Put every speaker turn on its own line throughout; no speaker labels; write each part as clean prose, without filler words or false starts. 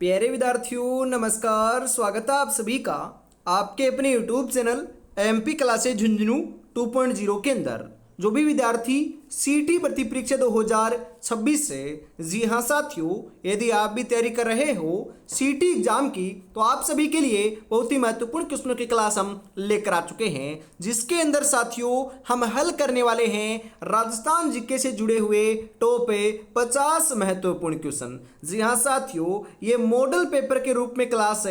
प्यारे विद्यार्थियों नमस्कार। स्वागत है आप सभी का आपके अपने YouTube channel MP classes Jhunjhunu 2.0 के अंदर। जो भी विद्यार्थी सीटी भर्ती परीक्षा 2026 से, जी हाँ साथियों, यदि आप भी तैयारी कर रहे हो सीटी एग्जाम की, तो आप सभी के लिए बहुत ही महत्वपूर्ण क्वेश्चनों की क्लास हम लेकर आ चुके हैं, जिसके अंदर साथियों हम हल करने वाले हैं राजस्थान जीके से जुड़े हुए टॉप 50 महत्वपूर्ण क्वेश्चन। जी हाँ साथियों, ये मॉडल पेपर के रूप में क्लास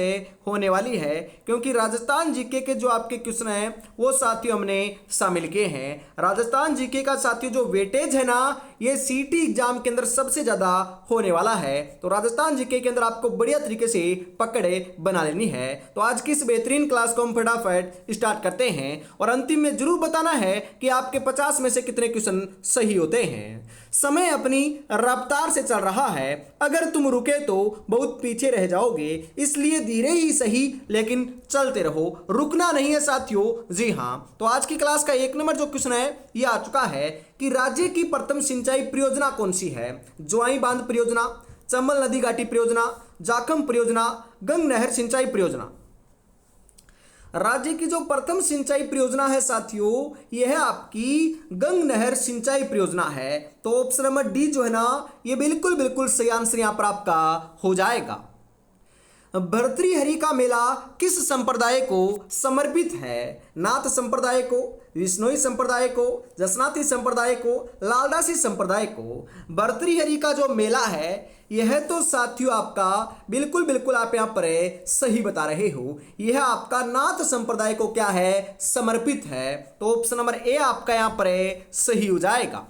होने वाली है, क्योंकि राजस्थान जीके के जो आपके क्वेश्चन हैं वो साथियों हमने शामिल किए हैं। राजस्थान जीके का साथियों जो वेटेज है ना, ये सीटी एग्जाम के अंदर सबसे ज्यादा होने वाला है। तो राजस्थान जीके के अंदर आपको बढ़िया तरीके से पकड़े बना लेनी है। तो आज की इस बेहतरीन क्लास को हम फटाफट स्टार्ट करते हैं और अंतिम में जरूर बताना है कि आपके 50 में से कितने क्वेश्चन सही होते हैं। समय अपनी रफ्तार से चल रहा है, अगर तुम रुके तो बहुत पीछे रह जाओगे, इसलिए धीरे ही सही लेकिन चलते रहो, रुकना नहीं है साथियों। जी हाँ, तो आज की क्लास का 1 नंबर जो क्वेश्चन है ये आ चुका है कि राज्य की प्रथम सिंचाई परियोजना कौन सी है? ज्वाई बांध परियोजना, चंबल नदी घाटी परियोजना, जाखम परियोजना, गंग नहर सिंचाई परियोजना। राज्य की जो प्रथम सिंचाई परियोजना है साथियों, यह है आपकी गंग नहर सिंचाई परियोजना है। तो ऑप्शन नंबर डी जो है ना, ये बिल्कुल बिल्कुल सही आंसर यहां पर आपका हो जाएगा। भर्तृहरि का मेला किस संप्रदाय को समर्पित है? नाथ संप्रदाय को, विष्णोई संप्रदाय को, जसनाती संप्रदाय को, लालदासी संप्रदाय को। भर्तृहरि का जो मेला है यह तो साथियों आपका बिल्कुल बिल्कुल आप यहां पर सही बता रहे हो, यह आपका नाथ संप्रदाय को क्या है? समर्पित है। तो ऑप्शन नंबर ए आपका यहां पर सही हो जाएगा।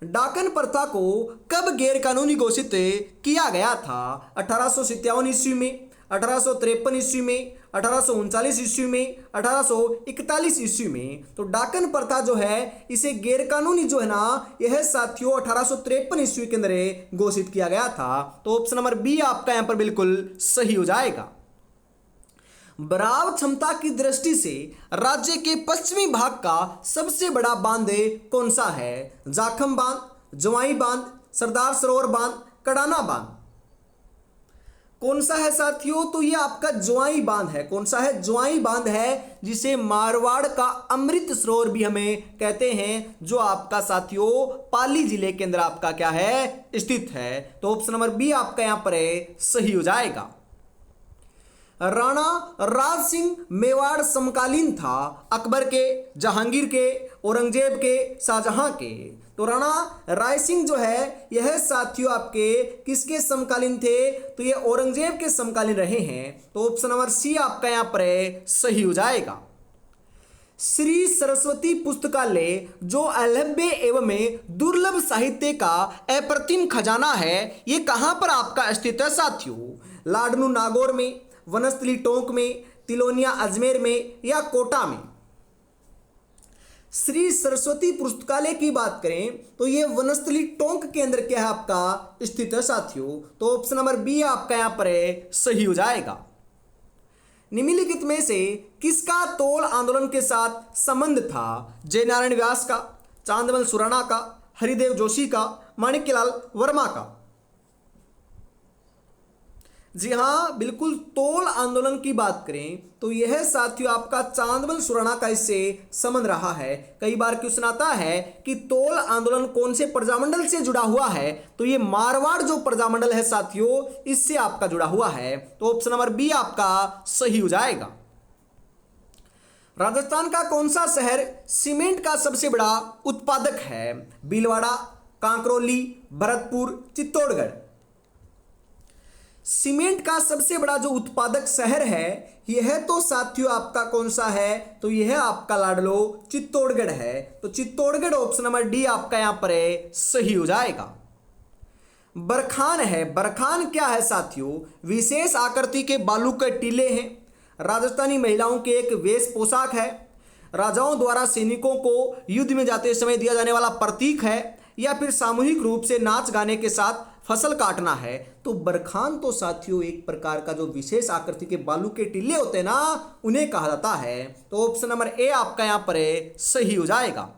डाकन प्रथा को कब गैर कानूनी घोषित किया गया था? 1857 ईस्वी में, 1853 ईस्वी में, 1839 ईस्वी में, 1841 ईस्वी में। तो डाकन प्रथा जो है इसे गैर कानूनी जो है ना, यह साथियों 1853 ईस्वी के अंदर घोषित किया गया था। तो ऑप्शन नंबर बी आपका यहां पर बिल्कुल सही हो जाएगा। बराव क्षमता की दृष्टि से राज्य के पश्चिमी भाग का सबसे बड़ा बांध कौन सा है? जाखम बांध, जवाई बांध, सरदार सरोवर बांध, कडाना बांध। कौन सा है साथियों? तो ये आपका ज्वाई बांध है। कौन सा है? ज्वाई बांध है, जिसे मारवाड़ का अमृत सरोवर भी हमें कहते हैं, जो आपका साथियों पाली जिले के अंदर आपका क्या है? स्थित है। तो ऑप्शन नंबर बी आपका यहां पर सही हो जाएगा। राणा राज सिंह मेवाड़ समकालीन था अकबर के, जहांगीर के, औरंगजेब के, शाहजहां के। तो राणा राय सिंह जो है यह साथियों आपके किसके समकालीन थे? तो ये औरंगजेब के समकालीन रहे हैं। तो ऑप्शन नंबर सी आपका यहां पर सही हो जाएगा। श्री सरस्वती पुस्तकालय जो अलभ्य एवं दुर्लभ साहित्य का अप्रतिम खजाना है, ये कहां पर आपका स्थित है साथियों? लाडनू नागौर में, वनस्थली टोंक में, तिलोनिया अजमेर में, या कोटा में। श्री सरस्वती पुस्तकालय की बात करें तो यह वनस्थली टोंक के अंदर क्या है आपका स्थित है साथियों। तो ऑप्शन नंबर बी आपका यहां पर सही हो जाएगा। निम्नलिखित में से किसका तोल आंदोलन के साथ संबंध था? जयनारायण व्यास का, चांदमल सुराणा का, हरिदेव जोशी का, माणिक्यलाल वर्मा का। जी हाँ, बिल्कुल तोल आंदोलन की बात करें तो यह साथियों आपका चांदमल सुराणा का इससे संबंध रहा है। कई बार क्वेश्चन आता है कि तोल आंदोलन कौन से प्रजामंडल से जुड़ा हुआ है? तो ये मारवाड़ जो प्रजामंडल है साथियों, इससे आपका जुड़ा हुआ है। तो ऑप्शन नंबर बी आपका सही हो जाएगा। राजस्थान का कौन सा शहर सीमेंट का सबसे बड़ा उत्पादक है? भीलवाड़ा, कांकरोली, भरतपुर, चित्तौड़गढ़। सीमेंट का सबसे बड़ा जो उत्पादक शहर है यह तो साथियों आपका कौन सा है? तो यह आपका लाडलो चित्तौड़गढ़ है। तो चित्तौड़गढ़ ऑप्शन नंबर डी आपका यहां पर सही हो जाएगा। बरखान है। बरखान क्या है साथियों? विशेष आकृति के बालू के टीले हैं, राजस्थानी महिलाओं के एक वेश पोशाक है, राजाओं द्वारा सैनिकों को युद्ध में जाते समय दिया जाने वाला प्रतीक है, या फिर सामूहिक रूप से नाच गाने के साथ फसल काटना है। तो बरखान तो साथियों एक प्रकार का जो विशेष आकृति के बालू के टीले होते हैं ना, उन्हें कहा जाता है। तो ऑप्शन नंबर ए आपका यहां पर सही हो जाएगा।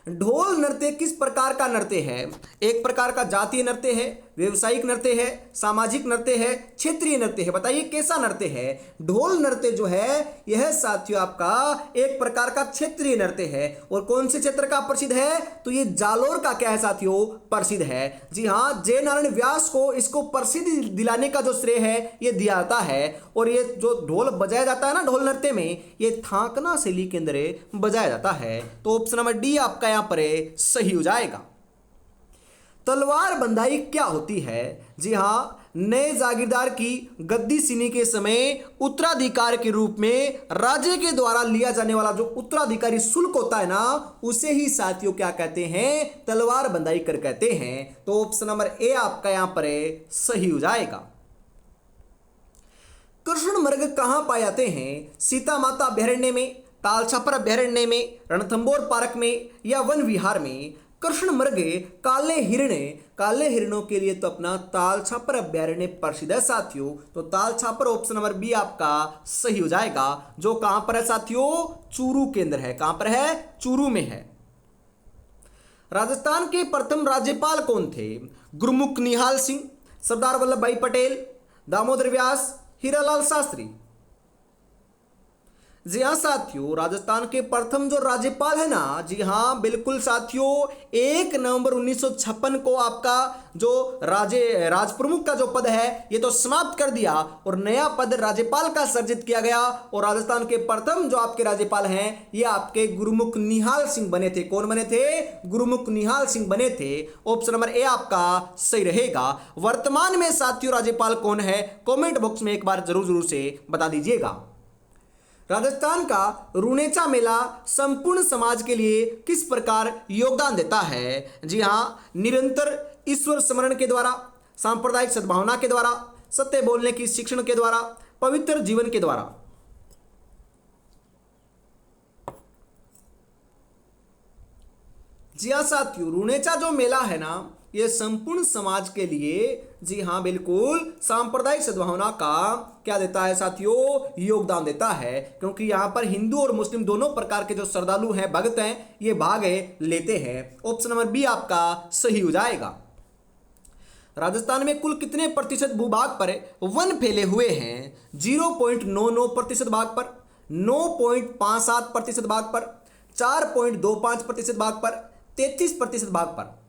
ढोल नृत्य किस प्रकार का नृत्य है? एक प्रकार का जातीय नृत्य है, व्यवसायिक नृत्य है, सामाजिक नृत्य है, क्षेत्रीय नृत्य है। बताइए कैसा नृत्य है? ढोल नृत्य जो है यह साथियों आपका एक प्रकार का क्षेत्रीय नृत्य है। और कौन से क्षेत्र का प्रसिद्ध है? तो ये जालोर का क्या है साथियों? प्रसिद्ध है। जी हाँ, जय नारायण व्यास को इसको प्रसिद्धि दिलाने का जो श्रेय है ये दिया जाता है। और ये जो ढोल बजाया जाता है ना ढोल नृत्य में, ये थांकना शैली के अंदर बजाया जाता है। तो ऑप्शन नंबर डी आपका यहां पर सही हो जाएगा। तलवार बंधाई क्या होती है? जी हां, नए जागीरदार की गद्दी सीने के समय उत्तराधिकार के रूप में राजे के द्वारा लिया जाने वाला जो उत्तराधिकारी शुल्क होता है ना, उसे ही साथियों क्या कहते हैं? तलवार बंधाई कर कहते हैं। तो ऑप्शन नंबर ए आपका यहां पर सही हो जाएगा। कृष्ण मृग कहां पाए जाते हैं? सीता माता अभयारण्य में, ताल छापर अभयारण्य में, रणथंबोर पार्क में या वन विहार में? कृष्ण मृग काले हिरणों के लिए तो अपना ताल छापर अभयारण्य प्रसिद्ध है साथियों। तो Tal Chhapar option number B आपका सही हो जाएगा, जो कहां पर है साथियों? चूरू के अंदर है। कहां पर है? चूरू में है। राजस्थान के प्रथम राज्यपाल कौन थे? गुरमुख निहाल सिंह, सरदार वल्लभ भाई पटेल, दामोदर व्यास, हीरालाल शास्त्री। जी हाँ साथियों, राजस्थान के प्रथम जो राज्यपाल है ना, जी हाँ बिल्कुल साथियों, 1 नवंबर 1956 को आपका जो राज प्रमुख का जो पद है ये तो समाप्त कर दिया और नया पद राज्यपाल का सृजित किया गया। और राजस्थान के प्रथम जो आपके राज्यपाल हैं ये आपके गुरमुख निहाल सिंह बने थे। कौन बने थे? गुरमुख निहाल सिंह बने थे। ऑप्शन नंबर ए आपका सही रहेगा। वर्तमान में साथियों राज्यपाल कौन है? कॉमेंट बॉक्स में एक बार जरूर से बता दीजिएगा। राजस्थान का रुणेचा मेला संपूर्ण समाज के लिए किस प्रकार योगदान देता है? जी हाँ, निरंतर ईश्वर स्मरण के द्वारा, सांप्रदायिक सद्भावना के द्वारा, सत्य बोलने की शिक्षण के द्वारा, पवित्र जीवन के द्वारा। जी हाँ साथियों, रुणेचा जो मेला है ना ये संपूर्ण समाज के लिए, जी हाँ बिल्कुल, सांप्रदायिक सद्भावना का क्या देता है साथियों? योगदान देता है। क्योंकि यहाँ पर हिंदू और मुस्लिम दोनों प्रकार के जो श्रद्धालु हैं, भक्त हैं, ये भाग लेते हैं। ऑप्शन नंबर बी आपका सही हो जाएगा। राजस्थान में कुल कितने प्रतिशत भूभाग पर वन फैले हुए हैं? 0.99% भाग पर, 9.57% भाग पर, 4.25% भाग पर, 33% भाग पर।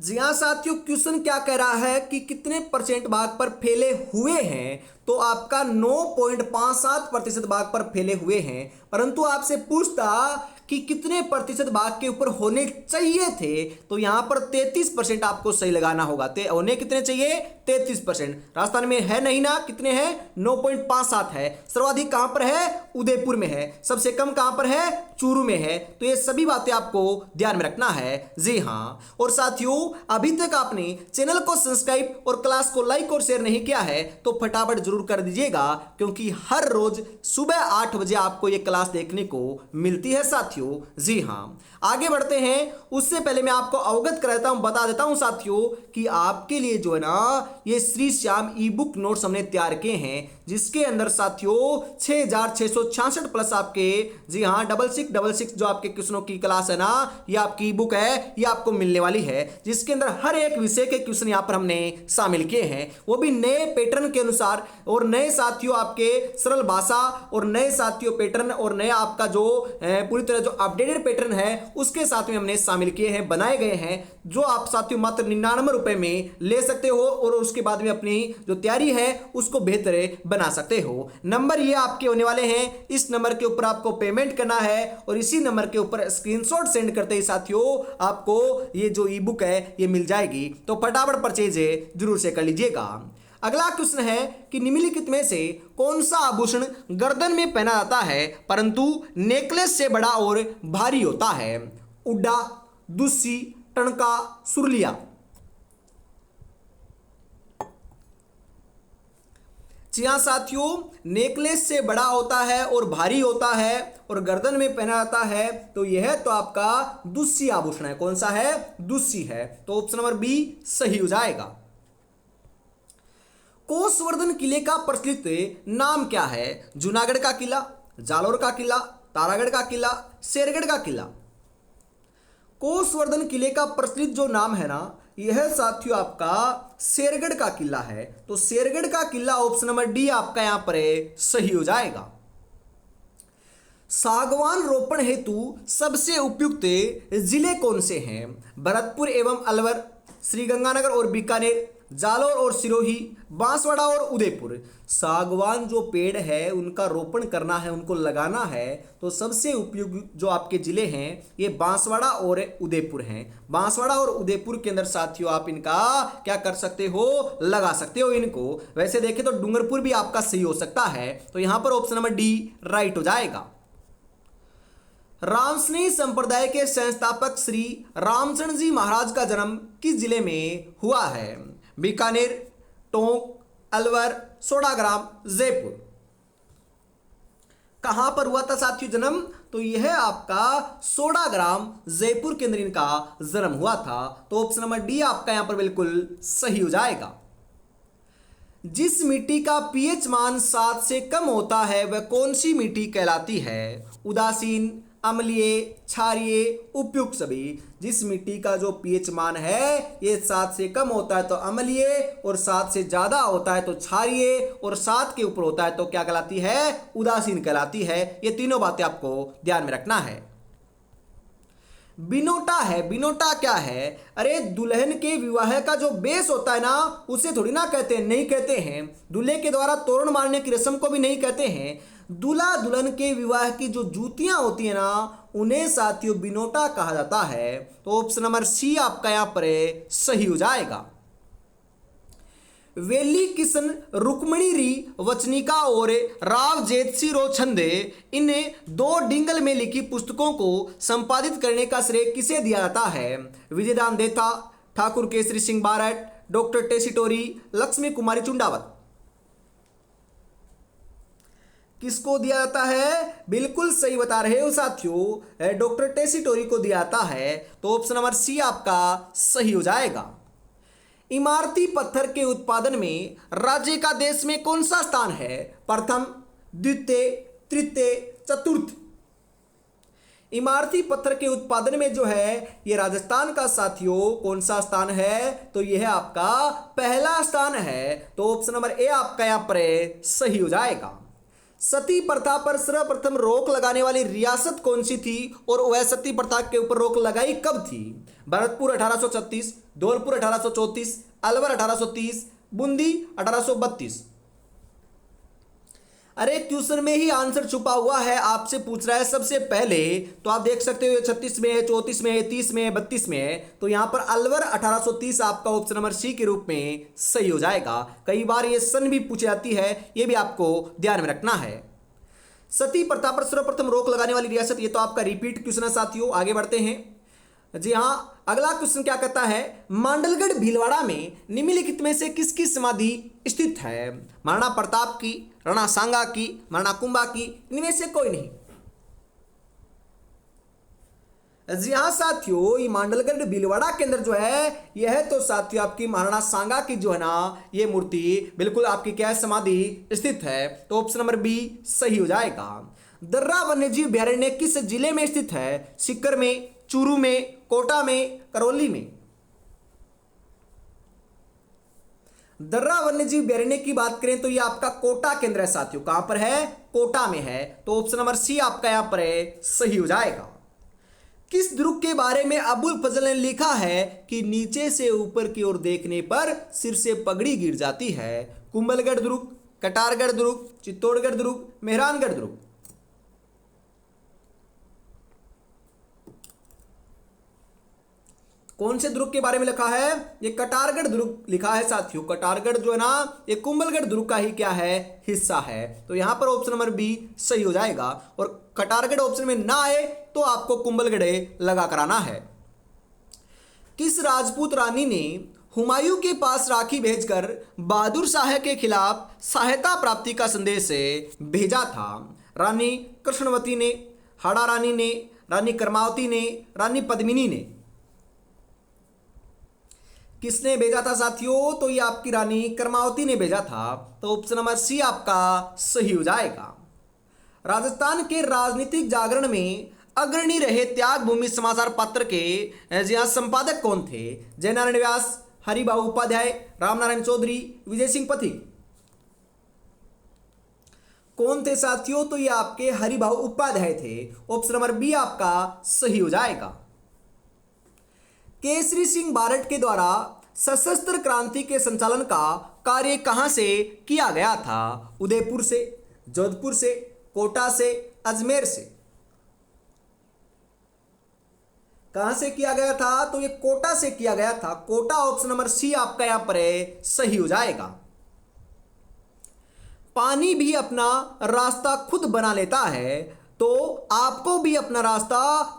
जी हाँ साथियों, क्वेश्चन क्या कह रहा है कि कितने परसेंट भाग पर फैले हुए हैं? तो आपका 9.57% भाग पर फैले हुए हैं। परंतु आपसे पूछता कि कितने प्रतिशत भाग के ऊपर होने चाहिए थे, तो यहां पर 33% आपको सही लगाना होगा। होने कितने चाहिए? 33%। राजस्थान में है नहीं ना, कितने हैं? 9.57 है। सर्वाधिक कहां पर है? उदयपुर में है। सबसे कम कहां पर है? चूरू में है। तो ये सभी बातें आपको ध्यान में रखना है। जी हाँ, और साथियों अभी तक आपने चैनल को सब्सक्राइब और क्लास को लाइक और शेयर नहीं किया है तो फटाफट जरूर कर दीजिएगा, क्योंकि हर रोज सुबह 8 बजे आपको ये क्लास देखने को मिलती है साथियों। जी हाँ, आगे बढ़ते हैं उससे पहले मैं आपको अवगत कराता हूं, बता देता हूं साथियों कि आपके लिए जो है ना ये श्री श्याम ई बुक नोट्स हमने तैयार किए हैं, जिसके अंदर साथियों 6666 प्लस आपके, जी हाँ 6666 जो आपके क्वेश्चनों की क्लास है ना, ये आपकी ई बुक है, ये आपको मिलने वाली है, जिसके अंदर हर एक विषय के क्वेश्चन यहाँ पर हमने शामिल किए हैं, वो भी नए पैटर्न के अनुसार, और नए साथियों आपके सरल भाषा और नए साथियों पैटर्न और नया आपका जो पूरी तरह जो अपडेटेड पैटर्न है उसके साथ में हमने शामिल किए हैं, बनाए गए हैं, जो आप साथियों मात्र 99 रुपए में ले सकते हो और उसके बाद में अपनी जो तैयारी है उसको बेहतर बना सकते हो। नंबर ये आपके होने वाले हैं, इस नंबर के ऊपर आपको पेमेंट करना है और इसी नंबर के ऊपर स्क्रीनशॉट सेंड करते ही साथियों आपको ये जो ई बुक है ये मिल जाएगी। तो फटाफट परचेज जरूर से कर लीजिएगा। अगला क्वेश्चन है कि निम्नलिखित में से कौन सा आभूषण गर्दन में पहना जाता है परंतु नेकलेस से बड़ा और भारी होता है? उड्डा, दुस्सी, टणका, सुरलिया। जी हाँ साथियों, नेकलेस से बड़ा होता है और भारी होता है और गर्दन में पहना जाता है, तो यह तो आपका दुस्सी आभूषण है। कौन सा है? दुस्सी है। तो ऑप्शन नंबर बी सही हो जाएगा। कोसवर्धन किले का प्रचलित नाम क्या है? जूनागढ़ का किला, जालोर का किला, तारागढ़ का किला, शेरगढ़ का किला। कोसवर्धन किले का प्रचलित जो नाम है ना, यह साथियों आपका शेरगढ़ का किला है। तो शेरगढ़ का किला ऑप्शन नंबर डी आपका यहां पर सही हो जाएगा। सागवान रोपण हेतु सबसे उपयुक्त जिले कौन से हैं? भरतपुर एवं अलवर, श्रीगंगानगर और बीकानेर, जालौर और सिरोही, बांसवाड़ा और उदयपुर। सागवान जो पेड़ है उनका रोपण करना है, उनको लगाना है, तो सबसे उपयुक्त जो आपके जिले हैं ये बांसवाड़ा और उदयपुर हैं। बांसवाड़ा और उदयपुर के अंदर साथियों आप इनका क्या कर सकते हो, लगा सकते हो इनको। वैसे देखें तो डूंगरपुर भी आपका सही हो सकता है, तो यहां पर ऑप्शन नंबर डी राइट हो जाएगा। रामस्नेही संप्रदाय के संस्थापक श्री रामचंद्र जी महाराज का जन्म किस जिले में हुआ है? बीकानेर, टोंक, अलवर, सोडाग्राम, जयपुर। कहां पर हुआ था साथियों जन्म? तो यह आपका सोडाग्राम जयपुर के अंदर इनका जन्म हुआ था। तो ऑप्शन नंबर डी आपका यहां पर बिल्कुल सही हो जाएगा। जिस मिट्टी का पीएच मान 7 से कम होता है वह कौन सी मिट्टी कहलाती है? उदासीन, अम्लीय, क्षारीय, उपयुक्त सभी। जिस मिट्टी का जो पीएच मान है ये 7 से कम होता है तो अम्लीय, और 7 से ज्यादा होता है तो क्षारीय, और 7 के ऊपर होता है तो क्या कहलाती है? उदासीन कहलाती है। ये तीनों बातें आपको ध्यान में रखना है। बिनोटा है, बिनोटा क्या है? अरे दुल्हन के विवाह का जो बेस होता है ना, उसे थोड़ी ना कहते हैं, नहीं कहते हैं। दूल्हे के द्वारा तोरण मारने की रस्म को भी नहीं कहते हैं। दूल्हा दुल्हन के विवाह की जो जूतियां होती है ना, उन्हें साथियों बिनोटा कहा जाता है। तो ऑप्शन नंबर सी आपका यहां पर सही हो जाएगा। वेली किशन रुक्मणी री वचनिका और राव जेतसी रो छंदे, इन 2 डिंगल में लिखी पुस्तकों को संपादित करने का श्रेय किसे दिया जाता है? विजयदान देथा, ठाकुर केसरी सिंह बारट, डॉक्टर टेसिटोरी, लक्ष्मी कुमारी चुंडावत। किसको दिया जाता है? बिल्कुल सही बता रहे हो साथियों, डॉक्टर टेसिटोरी को दिया जाता है। तो ऑप्शन नंबर सी आपका सही हो जाएगा। इमारती पत्थर के उत्पादन में राज्य का देश में कौन सा स्थान है? प्रथम, द्वितीय, तृतीय, चतुर्थ। इमारती पत्थर के उत्पादन में जो है ये राजस्थान का साथियों कौन सा स्थान है? तो यह आपका पहला स्थान है। तो ऑप्शन नंबर ए आपका यहां पर सही हो जाएगा। सती प्रथा पर सर्वप्रथम रोक लगाने वाली रियासत कौन सी थी और वह सती प्रथा के ऊपर रोक लगाई कब थी? भरतपुर 1836, धौलपुर 1834, अलवर 1830, बूंदी 1832। अरे क्वेश्चन में ही आंसर छुपा हुआ है, आपसे पूछ रहा है सबसे पहले। तो आप देख सकते हो 36 में है, 34 में है, 30 में है, 32 में है। तो यहां पर अलवर 1830 आपका ऑप्शन नंबर सी के रूप में सही हो जाएगा। कई बार ये सन भी पूछी जाती है, ये भी आपको ध्यान में रखना है। सती प्रथा पर सर्वप्रथम रोक लगाने वाली रियासत, ये तो आपका रिपीट क्वेश्चन है साथियों। आगे बढ़ते हैं। जी हाँ, अगला क्वेश्चन क्या कहता है? मांडलगढ़ भीलवाड़ा में निम्नलिखित में से किसकी समाधि स्थित है? महाराणा प्रताप की, राणा सांगा की, महाराणा कुंभा की, इनमें से कोई नहीं। जी हाँ साथियों, ये मांडलगढ़ भीलवाड़ा के अंदर जो है यह तो साथियों आपकी महाराणा सांगा की जो है ना ये मूर्ति बिल्कुल आपकी क्या है, समाधि स्थित है। तो ऑप्शन नंबर बी सही हो जाएगा। दर्रा वन्यजीव अभयारण्य किस जिले में स्थित है? सीकर में, चूरू में, कोटा में, करौली में। दर्रा वन्यजीव अभयारण्य की बात करें तो ये आपका कोटा के अंदर है साथियों। कहां पर है? कोटा में है। तो ऑप्शन नंबर सी आपका यहां पर सही हो जाएगा। किस दुर्ग के बारे में अबुल फजल ने लिखा है कि नीचे से ऊपर की ओर देखने पर सिर से पगड़ी गिर जाती है? कुंभलगढ़ दुर्ग, कटारगढ़ दुर्ग, चित्तौड़गढ़ दुर्ग, मेहरानगढ़ दुर्ग। कौन से दुर्ग के बारे में लिखा है? ये कटारगढ़ दुर्ग लिखा है साथियों। कटारगढ़ जो है ना ये कुंभलगढ़ दुर्ग का ही क्या है, हिस्सा है। तो यहां पर ऑप्शन नंबर बी सही हो जाएगा। और कटारगढ़ ऑप्शन में ना आए तो आपको कुंभलगढ़ लगा कराना है। किस राजपूत रानी ने हुमायूं के पास राखी भेजकर बहादुर शाह के खिलाफ सहायता प्राप्ति का संदेश भेजा था? रानी कृष्णवती ने, हाड़ा रानी ने, रानी कर्मावती ने, रानी पद्मिनी ने। किसने भेजा था साथियों? तो ये आपकी रानी कर्मावती ने भेजा था। तो ऑप्शन नंबर सी आपका सही हो जाएगा। राजस्थान के राजनीतिक जागरण में अग्रणी रहे त्याग भूमि समाचार पत्र के जी हाँ संपादक कौन थे? जयनारायण व्यास, हरिबाबू उपाध्याय, रामनारायण चौधरी, विजय सिंह पथिक। कौन थे साथियों? तो ये आपके हरिबाबू उपाध्याय थे। ऑप्शन नंबर बी आपका सही हो जाएगा। केसरी सिंह बारट के द्वारा सशस्त्र क्रांति के संचालन का कार्य कहां से किया गया था? उदयपुर से, जोधपुर से, कोटा से, अजमेर से। कहां से किया गया था? तो ये कोटा से किया गया था। कोटा ऑप्शन नंबर सी आपका यहां पर सही हो जाएगा। पानी भी अपना रास्ता खुद बना लेता है, तो आपको भी अपना रास्ता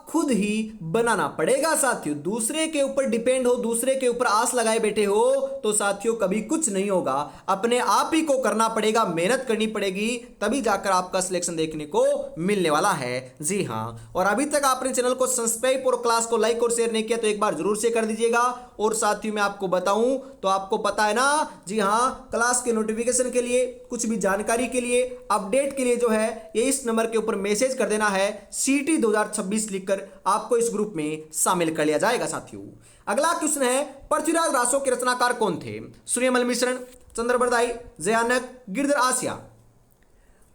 खुद ही बनाना पड़ेगा साथियों। दूसरे के ऊपर डिपेंड हो, दूसरे के ऊपर आस लगाए बैठे हो तो साथियों कभी कुछ नहीं होगा। अपने आप ही को करना पड़ेगा, मेहनत करनी पड़ेगी, तभी जाकर आपका सिलेक्शन देखने को मिलने वाला है। जी हाँ, और अभी तक आपने चैनल को सब्सक्राइब और क्लास को लाइक और शेयर नहीं किया तो एक बार जरूर से कर दीजिएगा। और साथियों मैं आपको बताऊं तो आपको पता है ना, जी हाँ, क्लास के नोटिफिकेशन के लिए, कुछ भी जानकारी के लिए, अपडेट के लिए जो है ये इस नंबर के ऊपर मैसेज कर देना है सीटी 2026 लिखकर, आपको इस ग्रुप में शामिल कर लिया जाएगा साथियों। अगला क्वेश्चन है, पृथ्वीराज रासो के रचनाकार कौन थे? सूर्यमल मिश्रण, चंद्रबरदाई, जयानक, गिरधर आसिया।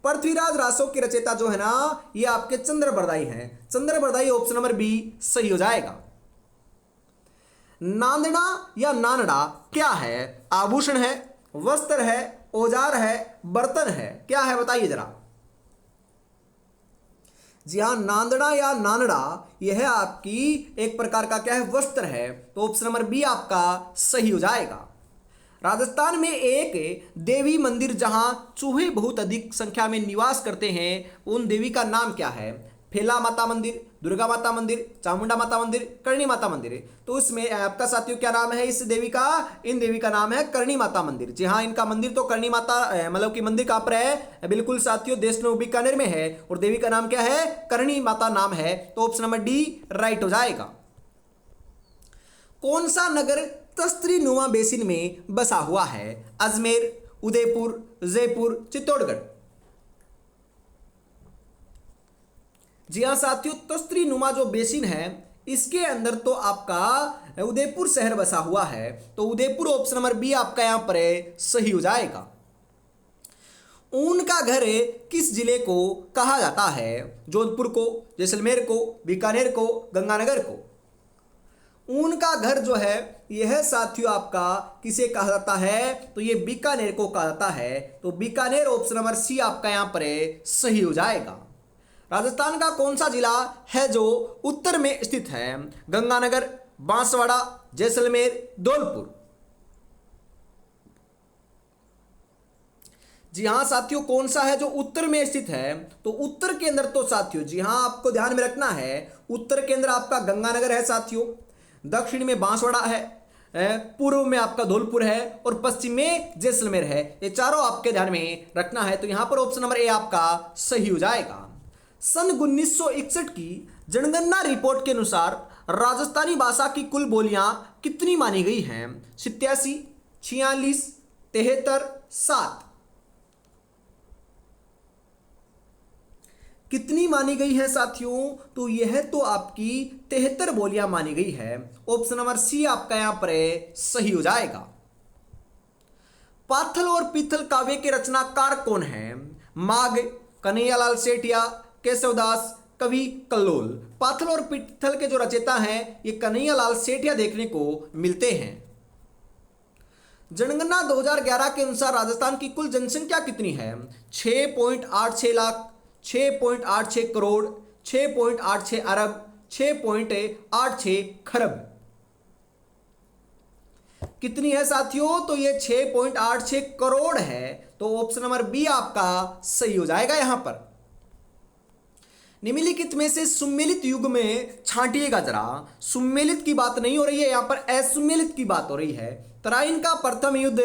पृथ्वीराज रासो के रचयिता जो है ना ये आपके चंद्रबरदाई हैं। चंद्रबरदाई ऑप्शन नंबर बी सही हो जाएगा। नांदना या नानड़ा क्या है? आभूषण है, वस्त्र है, औजार है, बर्तन है, क्या है बताइए जरा। जी हाँ, नांदड़ा या नानड़ा यह आपकी एक प्रकार का क्या है? वस्त्र है। तो ऑप्शन नंबर बी आपका सही हो जाएगा। राजस्थान में एक देवी मंदिर जहां चूहे बहुत अधिक संख्या में निवास करते हैं, उन देवी का नाम क्या है? फेला माता मंदिर, दुर्गा माता मंदिर, चामुंडा माता मंदिर, करणी माता मंदिर। तो इसमें आपका साथियों क्या नाम है इस देवी का? इन देवी का नाम है करणी माता मंदिर। जी हाँ, इनका मंदिर तो करणी माता मतलब कि मंदिर कहां पर है? बिल्कुल साथियों देशनोक बीकानेर में है, और देवी का नाम क्या है? करणी माता नाम है। तो ऑप्शन नंबर डी राइट हो जाएगा। कौन सा नगर तस्त्री नुमा बेसिन में बसा हुआ है? अजमेर, उदयपुर, जयपुर, चित्तौड़गढ़। जी हाँ साथियों, तस्त्री नुमा जो बेसिन है इसके अंदर तो आपका उदयपुर शहर बसा हुआ है। तो उदयपुर ऑप्शन नंबर बी आपका यहां पर सही हो जाएगा। ऊन का घर किस जिले को कहा जाता है? जोधपुर को, जैसलमेर को, बीकानेर को, गंगानगर को। ऊन का घर जो है यह साथियों आपका किसे कहा जाता है? तो ये बीकानेर को कहा जाता है। तो बीकानेर ऑप्शन नंबर सी आपका यहां पर सही हो जाएगा। राजस्थान का कौन सा जिला है जो उत्तर में स्थित है? गंगानगर, बांसवाड़ा, जैसलमेर, धौलपुर। जी हाँ साथियों, कौन सा है जो उत्तर में स्थित है? तो उत्तर के अंदर तो साथियों जी हाँ आपको ध्यान में रखना है, उत्तर के अंदर आपका गंगानगर है साथियों, दक्षिण में बांसवाड़ा है, पूर्व में आपका धौलपुर है, और पश्चिम में जैसलमेर है। ये चारों आपके ध्यान में रखना है। तो यहां पर ऑप्शन नंबर ए आपका सही हो जाएगा। सन 1961 की जनगणना रिपोर्ट के अनुसार राजस्थानी भाषा की कुल बोलियां कितनी मानी गई हैं? 87, 46, 73, 7। कितनी मानी गई है साथियों? तो यह तो आपकी 73 बोलियां मानी गई है। ऑप्शन नंबर सी आपका यहां पर सही हो जाएगा। पाथल और पीथल काव्य के रचनाकार कौन है? माघ, कन्हैयालाल सेठिया, केशवदास, कवि कल्लोल। पाथल और पीथल के जो रचयिता हैं ये कन्हैयालाल सेठिया देखने को मिलते हैं। जनगणना 2011 के अनुसार राजस्थान की कुल जनसंख्या कितनी है? 6.86 लाख, 6.86 करोड़, 6.86 अरब, 6.86 खरब। कितनी है साथियों? तो ये 6.86 करोड़ है। तो ऑप्शन नंबर बी आपका सही हो जाएगा यहां पर। निम्नलिखित में से सुमेलित युग में छांटिएगा जरा। सुमेलित की बात नहीं हो रही है, यहां पर असुमेलित की बात हो रही है। तराइन का प्रथम युद्ध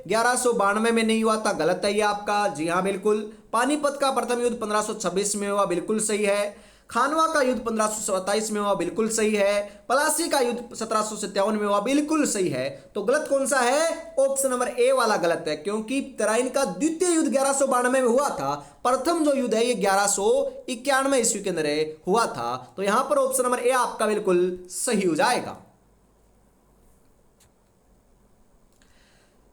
1192 में नहीं हुआ था, गलत है ये आपका। जी हाँ बिल्कुल। पानीपत का प्रथम युद्ध 1526 में हुआ, बिल्कुल सही है। खानवा का युद्ध 1527 में हुआ, बिल्कुल सही है। प्लासी का युद्ध 1757 में हुआ, बिल्कुल सही है। तो गलत कौन सा है? ऑप्शन नंबर ए वाला गलत है, क्योंकि तराइन का द्वितीय युद्ध 1192 में हुआ था। प्रथम जो युद्ध है ये 1191 ईस्वी के अंदर हुआ था। तो यहां पर ऑप्शन नंबर ए आपका बिल्कुल सही हो जाएगा।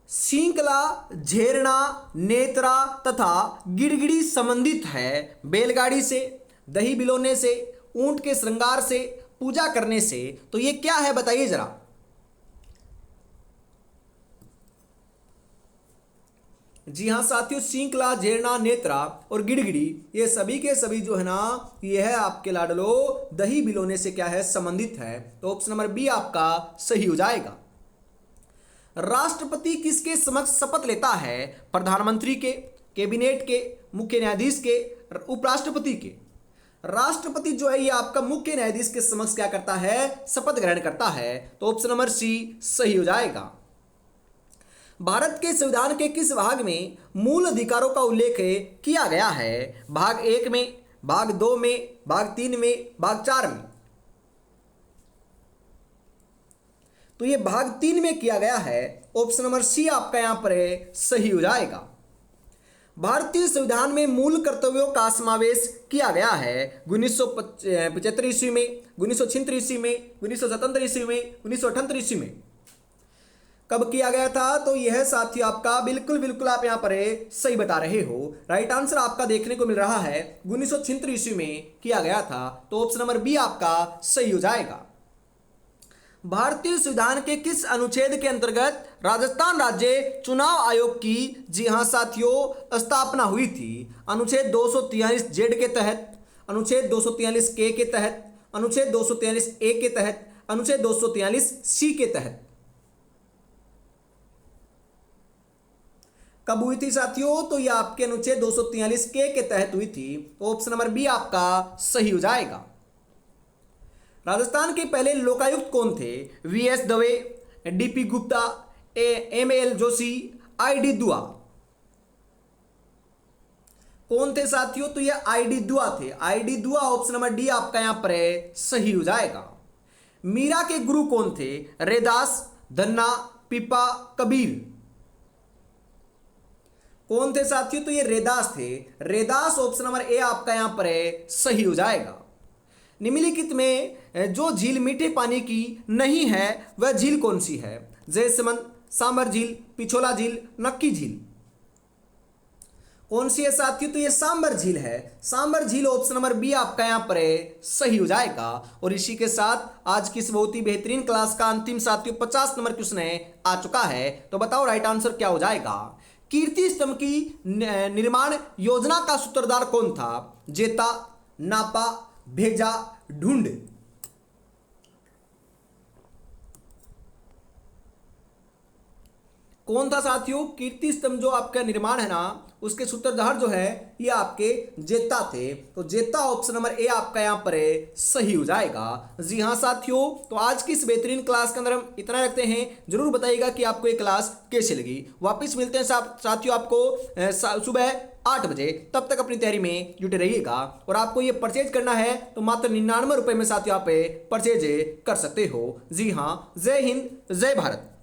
श्रृंखला, झेरना, नेत्रा तथा गिड़गिड़ी संबंधित है बैलगाड़ी से, दही बिलोने से, ऊंट के श्रृंगार से, पूजा करने से। तो ये क्या है बताइए जरा। जी हाँ साथियों, श्रृंखला, झेरना, नेत्रा और गिड़गिड़ी ये सभी के सभी जो है ना, ये है आपके लाडलो दही बिलोने से क्या है? संबंधित है। तो ऑप्शन नंबर बी आपका सही हो जाएगा। राष्ट्रपति किसके समक्ष शपथ लेता है? प्रधानमंत्री के, कैबिनेट के, मुख्य न्यायाधीश के, उपराष्ट्रपति के। राष्ट्रपति जो है ये आपका मुख्य न्यायाधीश के समक्ष क्या करता है? शपथ ग्रहण करता है। तो ऑप्शन नंबर सी सही हो जाएगा। भारत के संविधान के किस भाग में मूल अधिकारों का उल्लेख किया गया है? भाग 1 में, भाग 2 में, भाग 3 में, भाग 4 में। तो ये भाग 3 में किया गया है। ऑप्शन नंबर सी आपका यहां पर सही हो जाएगा। भारतीय संविधान में मूल कर्तव्यों का समावेश किया गया है 1975 ईस्वी में, 1976 ईस्वी में, 1977 ईस्वी में, 1978 ईस्वी में। कब किया गया था? तो यह साथी आपका बिल्कुल आप यहां पर सही बता रहे हो। राइट आंसर आपका देखने को मिल रहा है 1976 ईस्वी में किया गया था। तो ऑप्शन नंबर बी आपका सही हो जाएगा। भारतीय संविधान के किस अनुच्छेद के अंतर्गत राजस्थान राज्य चुनाव आयोग की, जी हां साथियों, स्थापना हुई थी? अनुच्छेद 243 जेड के तहत, अनुच्छेद 243 के तहत, अनुच्छेद 243 ए के तहत, अनुच्छेद 243 सी के तहत। कब हुई थी साथियों? तो यह आपके अनुच्छेद 243 के तहत हुई थी। तो ऑप्शन नंबर बी आपका सही हो जाएगा। राजस्थान के पहले लोकायुक्त कौन थे? VS Dave, DP Gupta, ML Joshi, ID Dua. कौन थे साथियों? तो ये आईडी दुआ थे। आईडी दुआ ऑप्शन नंबर डी आपका यहां पर सही हो जाएगा। मीरा के गुरु कौन थे? रैदास, धन्ना, पीपा, कबीर। कौन थे साथियों? तो ये रैदास थे। रैदास ऑप्शन नंबर ए आपका यहां पर सही हो जाएगा। निम्नलिखित में जो झील मीठे पानी की नहीं है वह झील कौन सी है? जयसमंद, सांबर झील, पिछोला झील, नक्की झील। कौन सी है साथियों? तो ये सांबर झील है। सांबर झील ऑप्शन नंबर बी आपका यहां पर सही हो जाएगा। और इसी के साथ आज की इस बहुत ही बेहतरीन क्लास का अंतिम साथियों 50 नंबर क्वेश्चन आ चुका है। तो बताओ राइट आंसर क्या हो जाएगा। कीर्ति स्तंभ की निर्माण योजना का सूत्रधार कौन था? जेता, नापा, भेजा, ढूंढ। कौन था साथियों? कीर्ति स्तंभ जो आपका निर्माण है ना, उसके सूत्रधार जो है ये आपके जेता थे। तो जेता ऑप्शन नंबर ए आपका यहां पर सही हो जाएगा। जी हां साथियों, तो आज की इस बेहतरीन क्लास के अंदर हम इतना रखते हैं। जरूर बताइएगा कि आपको ये क्लास कैसी लगी। वापस मिलते हैं साथियों आपको सुबह 8 बजे। तब तक अपनी तैयारी में जुटे रहिएगा। और आपको ये परचेज करना है तो मात्र 99 रुपए में साथियों आप परचेज कर सकते हो। जी हाँ, जय हिंद, जय भारत।